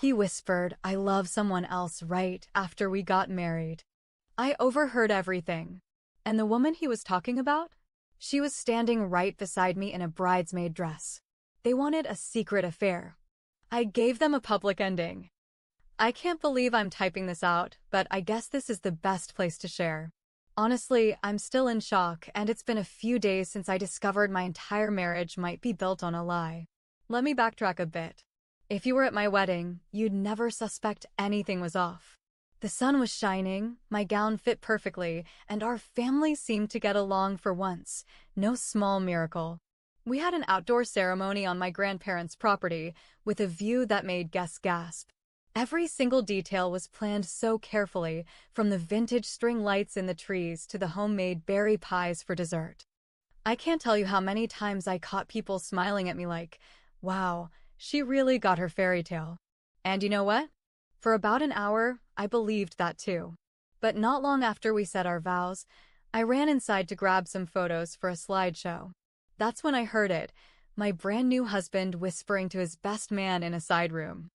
He whispered, "I love someone else," right after we got married. I overheard everything. And the woman he was talking about? She was standing right beside me in a bridesmaid dress. They wanted a secret affair. I gave them a public ending. I can't believe I'm typing this out, but I guess this is the best place to share. Honestly, I'm still in shock, and it's been a few days since I discovered my entire marriage might be built on a lie. Let me backtrack a bit. If you were at my wedding, you'd never suspect anything was off. The sun was shining, my gown fit perfectly, and our family seemed to get along for once. No small miracle. We had an outdoor ceremony on my grandparents' property, with a view that made guests gasp. Every single detail was planned so carefully, from the vintage string lights in the trees to the homemade berry pies for dessert. I can't tell you how many times I caught people smiling at me like, "Wow, she really got her fairy tale." And you know what? For about an hour, I believed that too. But not long after we said our vows, I ran inside to grab some photos for a slideshow. That's when I heard it, my brand new husband whispering to his best man in a side room.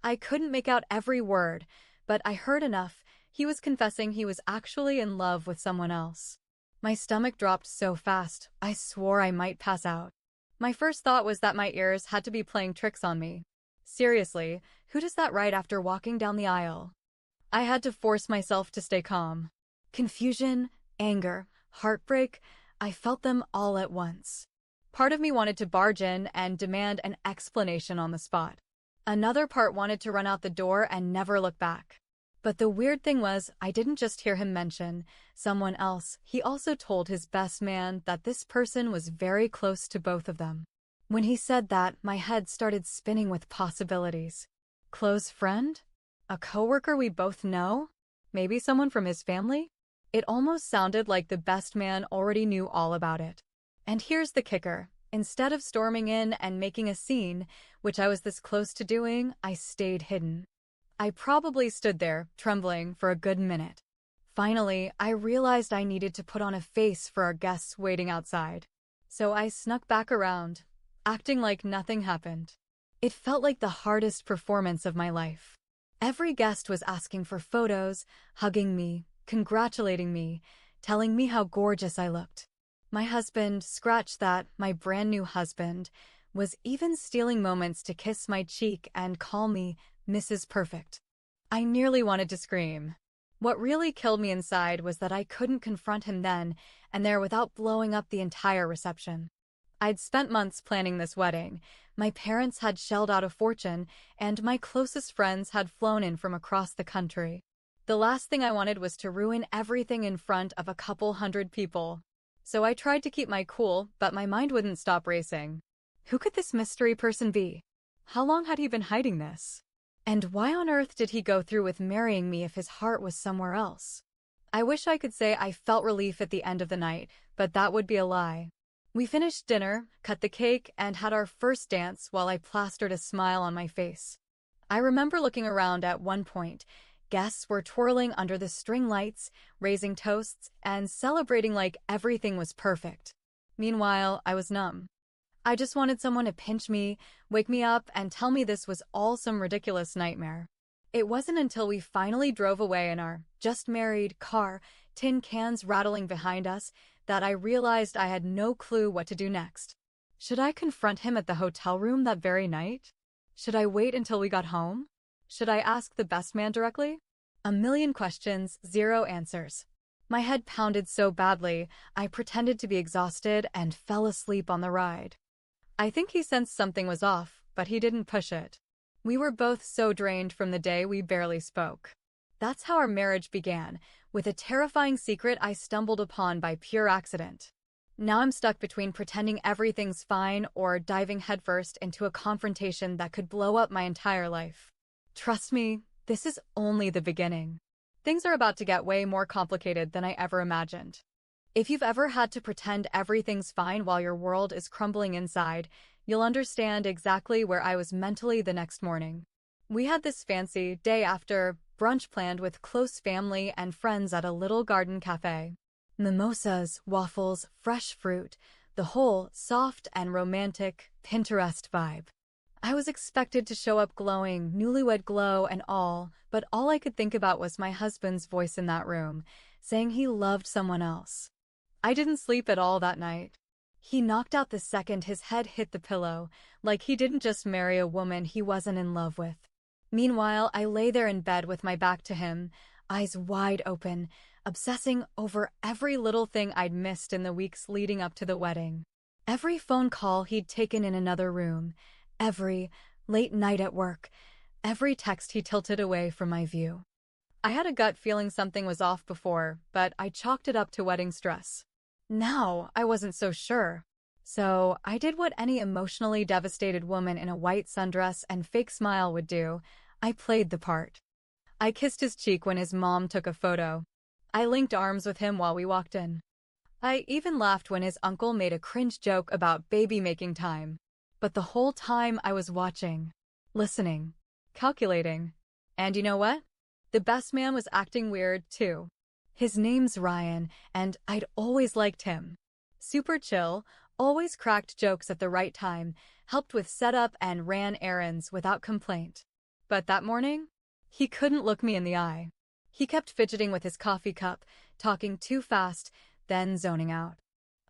I couldn't make out every word, but I heard enough. He was confessing he was actually in love with someone else. My stomach dropped so fast, I swore I might pass out. My first thought was that my ears had to be playing tricks on me. Seriously, who does that right after walking down the aisle? I had to force myself to stay calm. Confusion, anger, heartbreak, I felt them all at once. Part of me wanted to barge in and demand an explanation on the spot. Another part wanted to run out the door and never look back. But the weird thing was, I didn't just hear him mention someone else, he also told his best man that this person was very close to both of them. When he said that, my head started spinning with possibilities. Close friend? A coworker we both know? Maybe someone from his family? It almost sounded like the best man already knew all about it. And here's the kicker. Instead of storming in and making a scene, which I was this close to doing, I stayed hidden. I probably stood there, trembling, for a good minute. Finally, I realized I needed to put on a face for our guests waiting outside. So I snuck back around, acting like nothing happened. It felt like the hardest performance of my life. Every guest was asking for photos, hugging me, congratulating me, telling me how gorgeous I looked. My husband, scratch that, my brand new husband, was even stealing moments to kiss my cheek and call me Mrs. Perfect. I nearly wanted to scream. What really killed me inside was that I couldn't confront him then and there without blowing up the entire reception. I'd spent months planning this wedding. My parents had shelled out a fortune, and my closest friends had flown in from across the country. The last thing I wanted was to ruin everything in front of a couple hundred people. So I tried to keep my cool, but my mind wouldn't stop racing. Who could this mystery person be? How long had he been hiding this? And why on earth did he go through with marrying me if his heart was somewhere else? I wish I could say I felt relief at the end of the night, but that would be a lie. We finished dinner, cut the cake, and had our first dance while I plastered a smile on my face. I remember looking around at one point. Guests were twirling under the string lights, raising toasts, and celebrating like everything was perfect. Meanwhile, I was numb. I just wanted someone to pinch me, wake me up, and tell me this was all some ridiculous nightmare. It wasn't until we finally drove away in our just-married car, tin cans rattling behind us, that I realized I had no clue what to do next. Should I confront him at the hotel room that very night? Should I wait until we got home? Should I ask the best man directly? A million questions, zero answers. My head pounded so badly, I pretended to be exhausted and fell asleep on the ride. I think he sensed something was off, but he didn't push it. We were both so drained from the day we barely spoke. That's how our marriage began, with a terrifying secret I stumbled upon by pure accident. Now I'm stuck between pretending everything's fine or diving headfirst into a confrontation that could blow up my entire life. Trust me, this is only the beginning. Things are about to get way more complicated than I ever imagined. If you've ever had to pretend everything's fine while your world is crumbling inside, you'll understand exactly where I was mentally the next morning. We had this fancy day after brunch planned with close family and friends at a little garden cafe. Mimosas, waffles, fresh fruit, the whole soft and romantic Pinterest vibe. I was expected to show up glowing, newlywed glow and all, but all I could think about was my husband's voice in that room, saying he loved someone else. I didn't sleep at all that night. He knocked out the second his head hit the pillow, like he didn't just marry a woman he wasn't in love with. Meanwhile, I lay there in bed with my back to him, eyes wide open, obsessing over every little thing I'd missed in the weeks leading up to the wedding. Every phone call he'd taken in another room, every late night at work, every text he tilted away from my view. I had a gut feeling something was off before, but I chalked it up to wedding stress. Now, I wasn't so sure. So, I did what any emotionally devastated woman in a white sundress and fake smile would do. I played the part. I kissed his cheek when his mom took a photo. I linked arms with him while we walked in. I even laughed when his uncle made a cringe joke about baby making time. But the whole time I was watching, listening, calculating. And you know what? The best man was acting weird, too. His name's Ryan, and I'd always liked him. Super chill, always cracked jokes at the right time, helped with setup and ran errands without complaint. But that morning, he couldn't look me in the eye. He kept fidgeting with his coffee cup, talking too fast, then zoning out.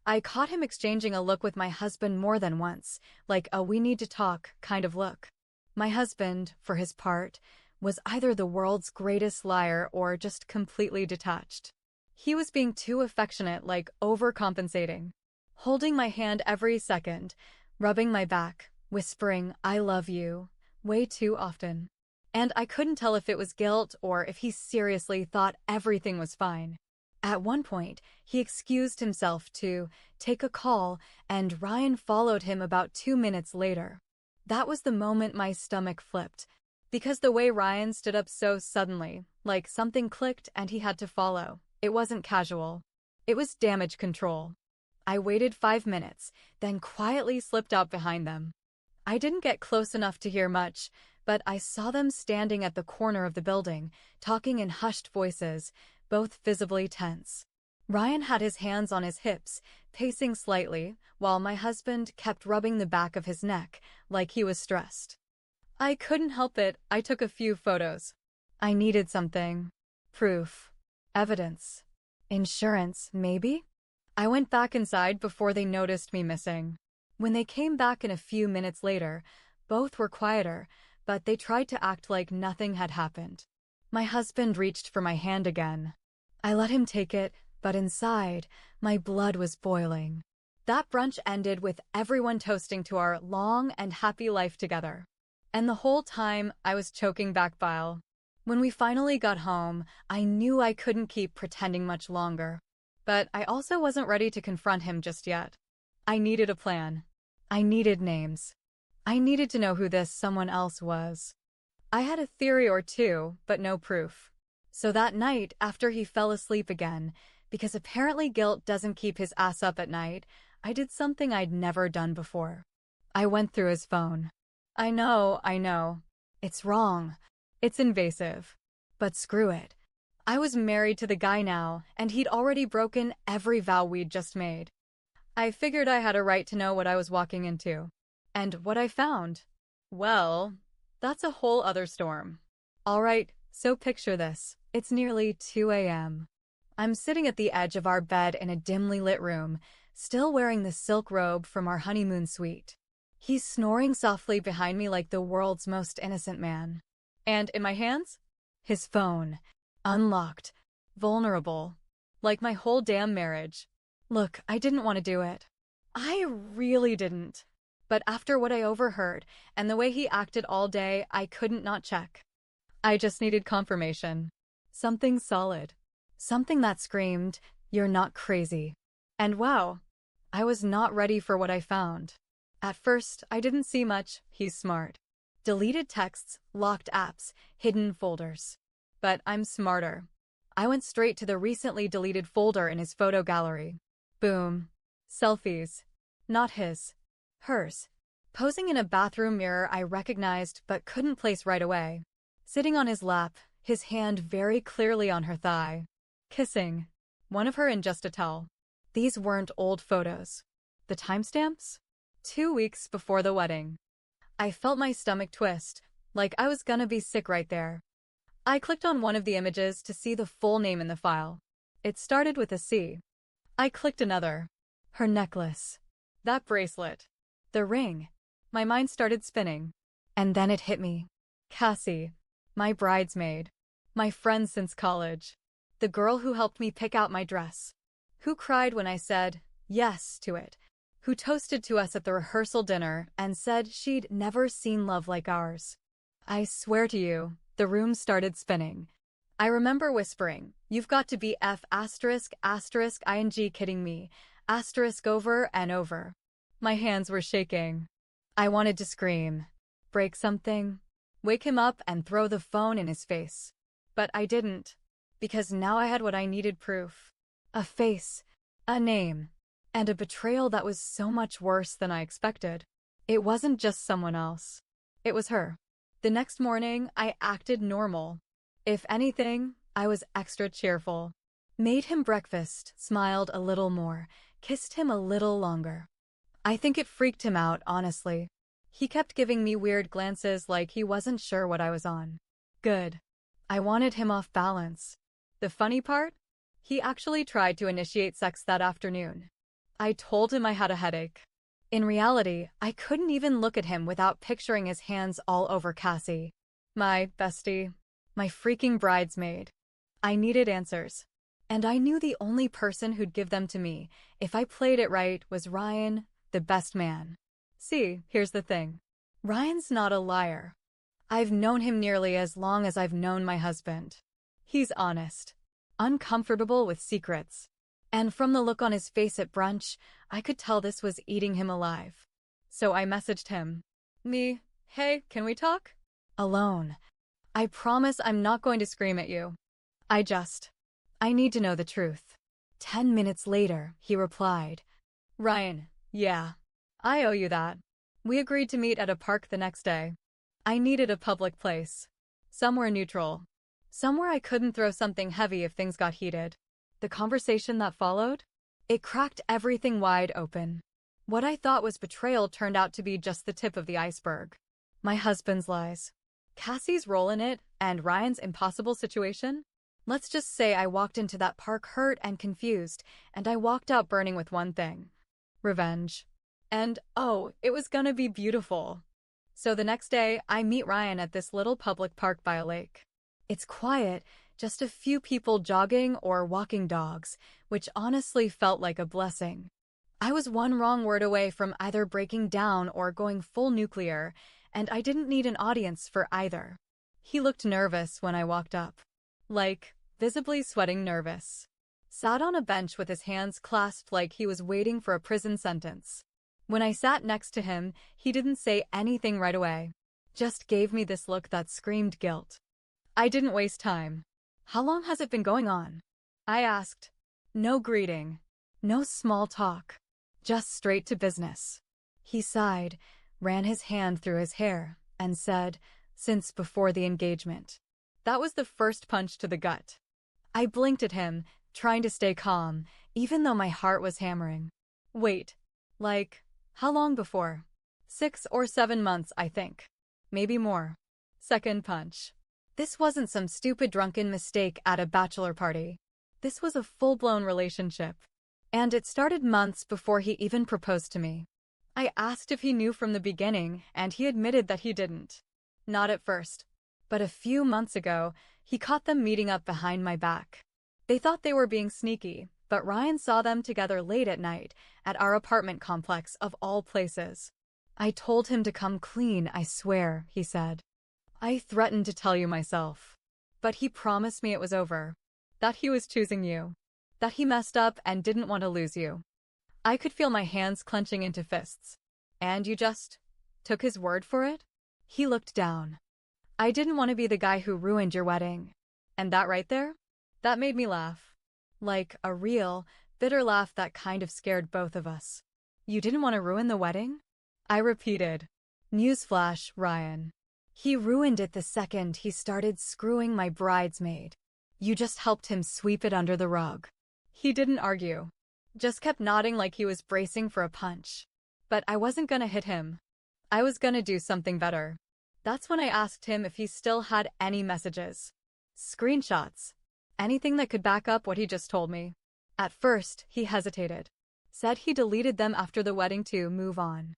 I caught him exchanging a look with my husband more than once, like a we need to talk kind of look. My husband, for his part, was either the world's greatest liar or just completely detached. He was being too affectionate, like overcompensating, holding my hand every second, rubbing my back, whispering, "I love you," way too often. And I couldn't tell if it was guilt or if he seriously thought everything was fine. At one point, he excused himself to take a call, and Ryan followed him about 2 minutes later. That was the moment my stomach flipped, because the way Ryan stood up so suddenly, like something clicked and he had to follow, it wasn't casual. It was damage control. I waited 5 minutes, then quietly slipped out behind them. I didn't get close enough to hear much, but I saw them standing at the corner of the building, talking in hushed voices, both visibly tense. Ryan had his hands on his hips, pacing slightly, while my husband kept rubbing the back of his neck, like he was stressed. I couldn't help it, I took a few photos. I needed something. Proof. Evidence. Insurance, maybe? I went back inside before they noticed me missing. When they came back in a few minutes later, both were quieter, but they tried to act like nothing had happened. My husband reached for my hand again. I let him take it, but inside, my blood was boiling. That brunch ended with everyone toasting to our long and happy life together. And the whole time, I was choking back bile. When we finally got home, I knew I couldn't keep pretending much longer. But I also wasn't ready to confront him just yet. I needed a plan. I needed names. I needed to know who this someone else was. I had a theory or two, but no proof. So that night, after he fell asleep again, because apparently guilt doesn't keep his ass up at night, I did something I'd never done before. I went through his phone. I know. It's wrong. It's invasive. But screw it. I was married to the guy now, and he'd already broken every vow we'd just made. I figured I had a right to know what I was walking into. And what I found? Well, that's a whole other storm. Alright, so picture this. It's nearly 2 a.m. I'm sitting at the edge of our bed in a dimly lit room, still wearing the silk robe from our honeymoon suite. He's snoring softly behind me like the world's most innocent man. And in my hands? His phone. Unlocked. Vulnerable. Like my whole damn marriage. Look, I didn't want to do it. I really didn't. But after what I overheard, and the way he acted all day, I couldn't not check. I just needed confirmation. Something solid. Something that screamed, "You're not crazy." And wow, I was not ready for what I found. At first, I didn't see much. He's smart. Deleted texts, locked apps, hidden folders. But I'm smarter. I went straight to the recently deleted folder in his photo gallery. Boom. Selfies. Not his. Hers. Posing in a bathroom mirror I recognized but couldn't place right away. Sitting on his lap, his hand very clearly on her thigh. Kissing. One of her in just a towel. These weren't old photos. The timestamps? 2 weeks before the wedding. I felt my stomach twist, like I was gonna be sick right there. I clicked on one of the images to see the full name in the file. It started with a C. I clicked another. Her necklace. That bracelet. The ring. My mind started spinning. And then it hit me. Cassie. My bridesmaid. My friend since college. The girl who helped me pick out my dress. Who cried when I said yes to it. Who toasted to us at the rehearsal dinner and said she'd never seen love like ours. I swear to you, the room started spinning. I remember whispering, "You've got to be **ing kidding me, over and over." My hands were shaking. I wanted to scream, break something, wake him up and throw the phone in his face. But I didn't, because now I had what I needed: proof. A face, a name, and a betrayal that was so much worse than I expected. It wasn't just someone else. It was her. The next morning, I acted normal. If anything, I was extra cheerful. Made him breakfast, smiled a little more, kissed him a little longer. I think it freaked him out, honestly. He kept giving me weird glances like he wasn't sure what I was on. Good. I wanted him off balance. The funny part? He actually tried to initiate sex that afternoon. I told him I had a headache. In reality, I couldn't even look at him without picturing his hands all over Cassie. My bestie. My freaking bridesmaid. I needed answers. And I knew the only person who'd give them to me, if I played it right, was Ryan, the best man. See, here's the thing. Ryan's not a liar. I've known him nearly as long as I've known my husband. He's honest. Uncomfortable with secrets. And from the look on his face at brunch, I could tell this was eating him alive. So I messaged him. Hey, can we talk? Alone. I promise I'm not going to scream at you. I need to know the truth. 10 minutes later, he replied. Ryan, yeah. I owe you that. We agreed to meet at a park the next day. I needed a public place. Somewhere neutral. Somewhere I couldn't throw something heavy if things got heated. The conversation that followed? It cracked everything wide open. What I thought was betrayal turned out to be just the tip of the iceberg. My husband's lies. Cassie's role in it, and Ryan's impossible situation? Let's just say I walked into that park hurt and confused, and I walked out burning with one thing. Revenge. And, oh, it was gonna be beautiful. So the next day, I meet Ryan at this little public park by a lake. It's quiet, just a few people jogging or walking dogs, which honestly felt like a blessing. I was one wrong word away from either breaking down or going full nuclear, and I didn't need an audience for either. He looked nervous when I walked up. Like, visibly sweating nervous. Sat on a bench with his hands clasped like he was waiting for a prison sentence. When I sat next to him, he didn't say anything right away. Just gave me this look that screamed guilt. I didn't waste time. How long has it been going on? I asked. No greeting. No small talk. Just straight to business. He sighed, ran his hand through his hair, and said, since before the engagement. That was the first punch to the gut. I blinked at him, trying to stay calm, even though my heart was hammering. Wait. How long before? 6 or 7 months, I think. Maybe more. Second punch. This wasn't some stupid drunken mistake at a bachelor party. This was a full-blown relationship. And it started months before he even proposed to me. I asked if he knew from the beginning, and he admitted that he didn't. Not at first. But a few months ago, he caught them meeting up behind my back. They thought they were being sneaky, but Ryan saw them together late at night at our apartment complex of all places. I told him to come clean, I swear, he said. I threatened to tell you myself. But he promised me it was over. That he was choosing you. That he messed up and didn't want to lose you. I could feel my hands clenching into fists. And you just took his word for it? He looked down. I didn't want to be the guy who ruined your wedding. And that right there? That made me laugh. Like a real, bitter laugh that kind of scared both of us. You didn't want to ruin the wedding? I repeated. Newsflash, Ryan. He ruined it the second he started screwing my bridesmaid. You just helped him sweep it under the rug. He didn't argue. Just kept nodding like he was bracing for a punch. But I wasn't gonna hit him. I was gonna do something better. That's when I asked him if he still had any messages. Screenshots. Anything that could back up what he just told me. At first, he hesitated. Said he deleted them after the wedding to move on.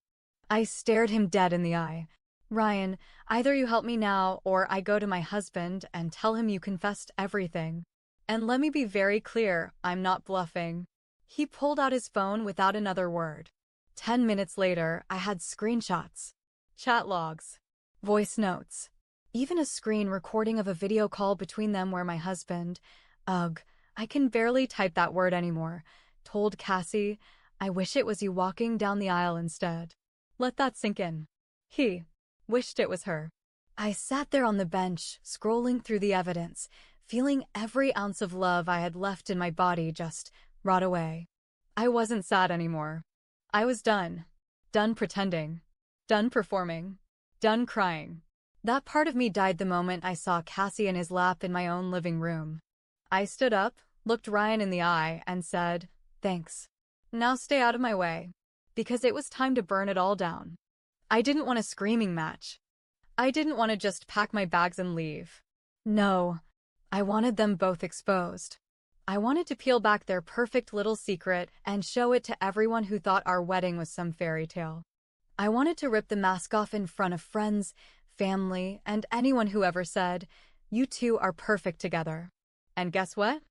I stared him dead in the eye. Ryan, either you help me now or I go to my husband and tell him you confessed everything. And let me be very clear, I'm not bluffing. He pulled out his phone without another word. 10 minutes later, I had screenshots, chat logs, voice notes, even a screen recording of a video call between them where my husband, ugh, I can barely type that word anymore, told Cassie, I wish it was you walking down the aisle instead. Let that sink in. He wished it was her. I sat there on the bench, scrolling through the evidence, feeling every ounce of love I had left in my body just rot away. I wasn't sad anymore. I was done. Done pretending. Done performing. Done crying. That part of me died the moment I saw Cassie in his lap in my own living room. I stood up, looked Ryan in the eye, and said, thanks. Now stay out of my way. Because it was time to burn it all down. I didn't want a screaming match. I didn't want to just pack my bags and leave. No. I wanted them both exposed. I wanted to peel back their perfect little secret and show it to everyone who thought our wedding was some fairy tale. I wanted to rip the mask off in front of friends, family, and anyone who ever said, you two are perfect together. And guess what?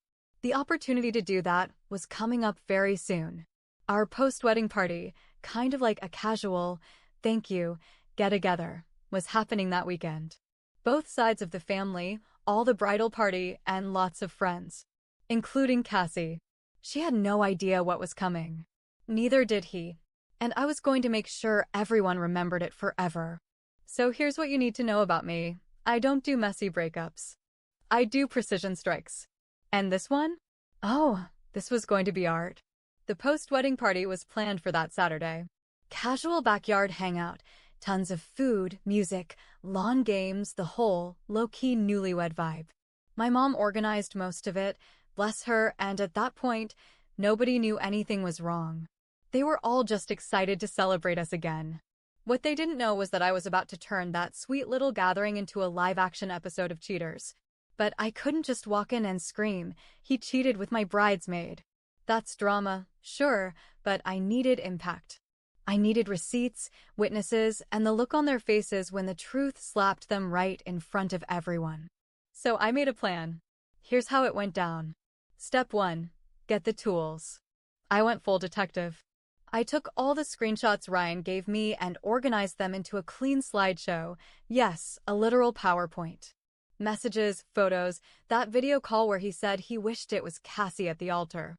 The opportunity to do that was coming up very soon. Our post-wedding party, kind of like a casual, thank you, get-together, was happening that weekend. Both sides of the family, all the bridal party, and lots of friends. Including Cassie. She had no idea what was coming. Neither did he. And I was going to make sure everyone remembered it forever. So here's what you need to know about me. I don't do messy breakups. I do precision strikes. And this one? Oh, this was going to be art. The post-wedding party was planned for that Saturday. Casual backyard hangout, tons of food, music, lawn games, the whole low-key newlywed vibe. My mom organized most of it, bless her, and at that point, nobody knew anything was wrong. They were all just excited to celebrate us again. What they didn't know was that I was about to turn that sweet little gathering into a live-action episode of Cheaters. But I couldn't just walk in and scream, he cheated with my bridesmaid. That's drama, sure, but I needed impact. I needed receipts, witnesses, and the look on their faces when the truth slapped them right in front of everyone. So I made a plan. Here's how it went down. Step 1. Get the tools. I went full detective. I took all the screenshots Ryan gave me and organized them into a clean slideshow. Yes, a literal PowerPoint. Messages, photos, that video call where he said he wished it was Cassie at the altar.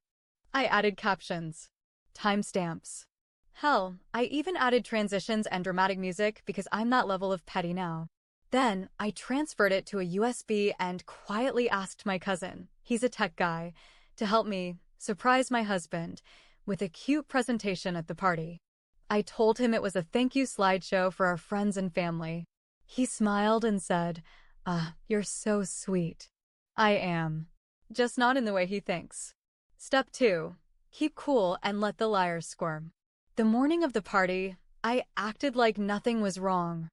I added captions. Timestamps. Hell, I even added transitions and dramatic music because I'm that level of petty now. Then, I transferred it to a USB and quietly asked my cousin, he's a tech guy, to help me surprise my husband with a cute presentation at the party. I told him it was a thank you slideshow for our friends and family. He smiled and said, you're so sweet. I am. Just not in the way he thinks. Step 2. Keep cool and let the liars squirm. The morning of the party, I acted like nothing was wrong.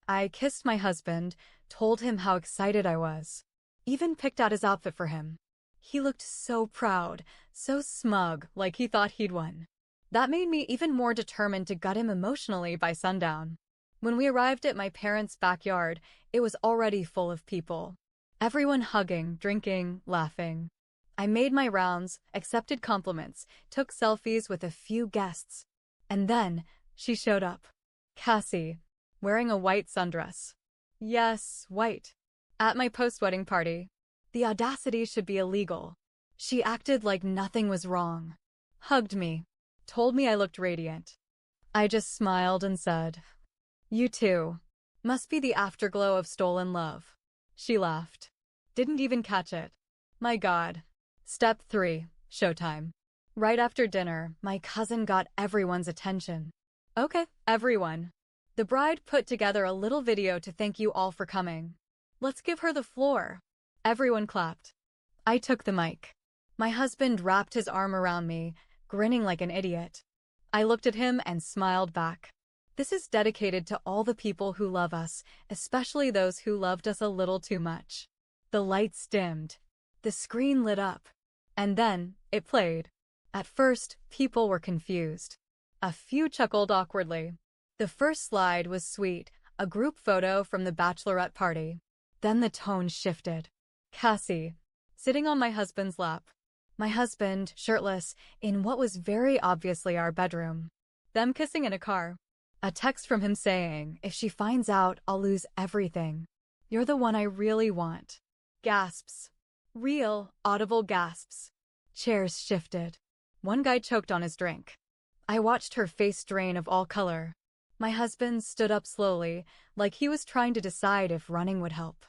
I kissed my husband, told him how excited I was. Even picked out his outfit for him. He looked so proud, so smug, like he thought he'd won. That made me even more determined to gut him emotionally by sundown. When we arrived at my parents' backyard, it was already full of people. Everyone hugging, drinking, laughing. I made my rounds, accepted compliments, took selfies with a few guests. And then, she showed up. Cassie, wearing a white sundress. Yes, white. At my post-wedding party. The audacity should be illegal. She acted like nothing was wrong. Hugged me. Told me I looked radiant. I just smiled and said, you too. Must be the afterglow of stolen love. She laughed. Didn't even catch it. My God. Step 3. Showtime. Right after dinner, my cousin got everyone's attention. Okay, everyone. The bride put together a little video to thank you all for coming. Let's give her the floor. Everyone clapped. I took the mic. My husband wrapped his arm around me, grinning like an idiot. I looked at him and smiled back. This is dedicated to all the people who love us, especially those who loved us a little too much. The lights dimmed. The screen lit up. And then, it played. At first, people were confused. A few chuckled awkwardly. The first slide was sweet, a group photo from the bachelorette party. Then the tone shifted. Cassie, sitting on my husband's lap. My husband, shirtless, in what was very obviously our bedroom. Them kissing in a car. A text from him saying, if she finds out, I'll lose everything. You're the one I really want. Gasps. Real, audible gasps. Chairs shifted. One guy choked on his drink. I watched her face drain of all color. My husband stood up slowly, like he was trying to decide if running would help.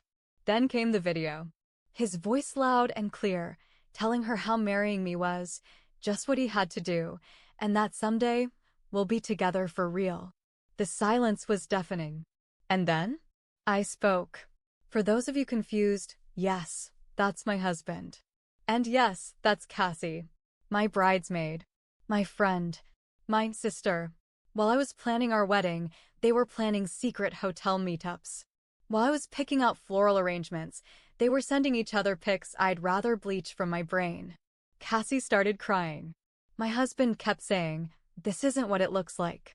Then came the video. His voice loud and clear, telling her how marrying me was just what he had to do, and that someday we'll be together for real. The silence was deafening. And then? I spoke. For those of you confused, yes, that's my husband. And yes, that's Cassie, my bridesmaid, my friend, my sister. While I was planning our wedding, they were planning secret hotel meetups. While I was picking out floral arrangements, they were sending each other pics I'd rather bleach from my brain. Cassie started crying. My husband kept saying, this isn't what it looks like.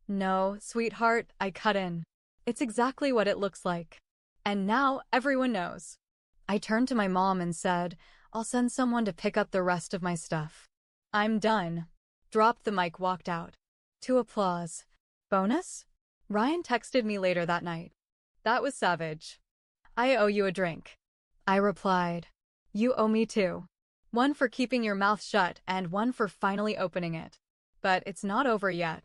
No, sweetheart, I cut in. It's exactly what it looks like. And now everyone knows. I turned to my mom and said, I'll send someone to pick up the rest of my stuff. I'm done. Dropped the mic, walked out. To applause. Bonus? Ryan texted me later that night. That was savage. I owe you a drink. I replied. You owe me too. One for keeping your mouth shut and one for finally opening it. But it's not over yet.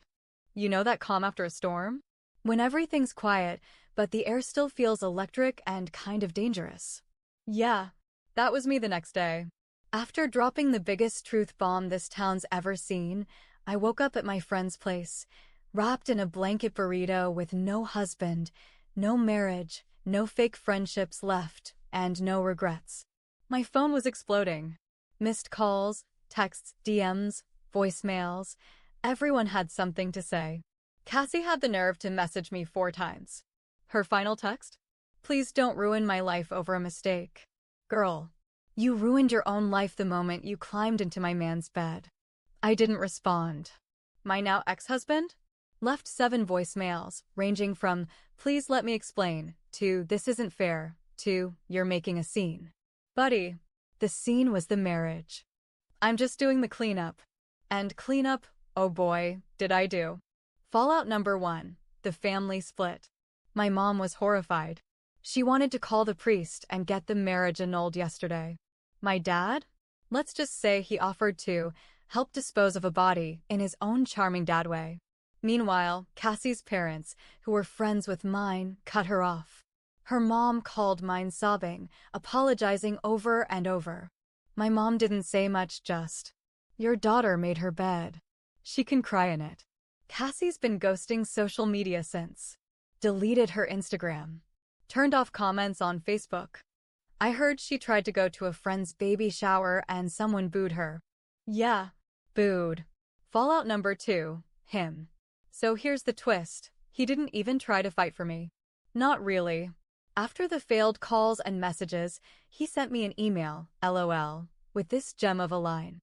You know that calm after a storm? When everything's quiet, but the air still feels electric and kind of dangerous. Yeah, that was me the next day. After dropping the biggest truth bomb this town's ever seen, I woke up at my friend's place, wrapped in a blanket burrito with no husband, no marriage, no fake friendships left, and no regrets. My phone was exploding. Missed calls, texts, DMs, voicemails. Everyone had something to say. Cassie had the nerve to message me 4 times. Her final text? Please don't ruin my life over a mistake. Girl, you ruined your own life the moment you climbed into my man's bed. I didn't respond. My now ex-husband? Left 7 voicemails, ranging from, please let me explain, to this isn't fair, to you're making a scene. Buddy, the scene was the marriage. I'm just doing the cleanup. And cleanup, oh boy, did I do. Fallout number 1, the family split. My mom was horrified. She wanted to call the priest and get the marriage annulled yesterday. My dad? Let's just say he offered to help dispose of a body in his own charming dad way. Meanwhile, Cassie's parents, who were friends with mine, cut her off. Her mom called mine sobbing, apologizing over and over. My mom didn't say much, just, your daughter made her bed. She can cry in it. Cassie's been ghosting social media since. Deleted her Instagram. Turned off comments on Facebook. I heard she tried to go to a friend's baby shower and someone booed her. Yeah, booed. Fallout number 2, him. So here's the twist. He didn't even try to fight for me. Not really. After the failed calls and messages, he sent me an email, LOL, with this gem of a line.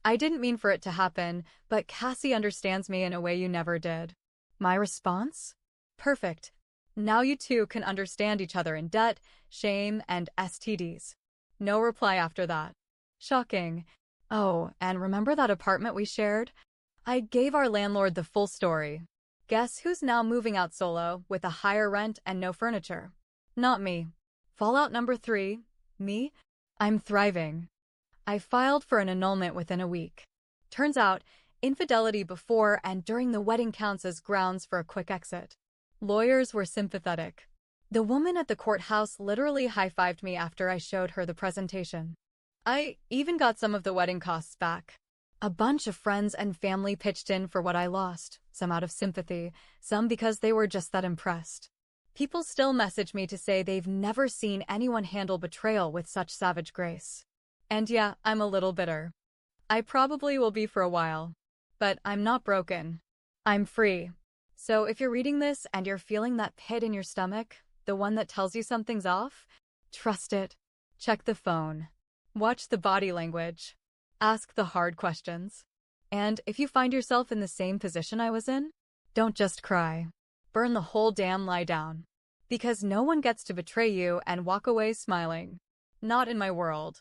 I didn't mean for it to happen, but Cassie understands me in a way you never did. My response? Perfect. Now you two can understand each other in debt, shame, and STDs. No reply after that. Shocking. Oh, and remember that apartment we shared? I gave our landlord the full story. Guess who's now moving out solo with a higher rent and no furniture? Not me. Fallout number 3, me? I'm thriving. I filed for an annulment within a week. Turns out, infidelity before and during the wedding counts as grounds for a quick exit. Lawyers were sympathetic. The woman at the courthouse literally high-fived me after I showed her the presentation. I even got some of the wedding costs back. A bunch of friends and family pitched in for what I lost, some out of sympathy, some because they were just that impressed. People still message me to say they've never seen anyone handle betrayal with such savage grace. And yeah, I'm a little bitter. I probably will be for a while. But I'm not broken. I'm free. So if you're reading this and you're feeling that pit in your stomach, the one that tells you something's off, trust it. Check the phone. Watch the body language. Ask the hard questions. And if you find yourself in the same position I was in, don't just cry. Burn the whole damn lie down. Because no one gets to betray you and walk away smiling. Not in my world.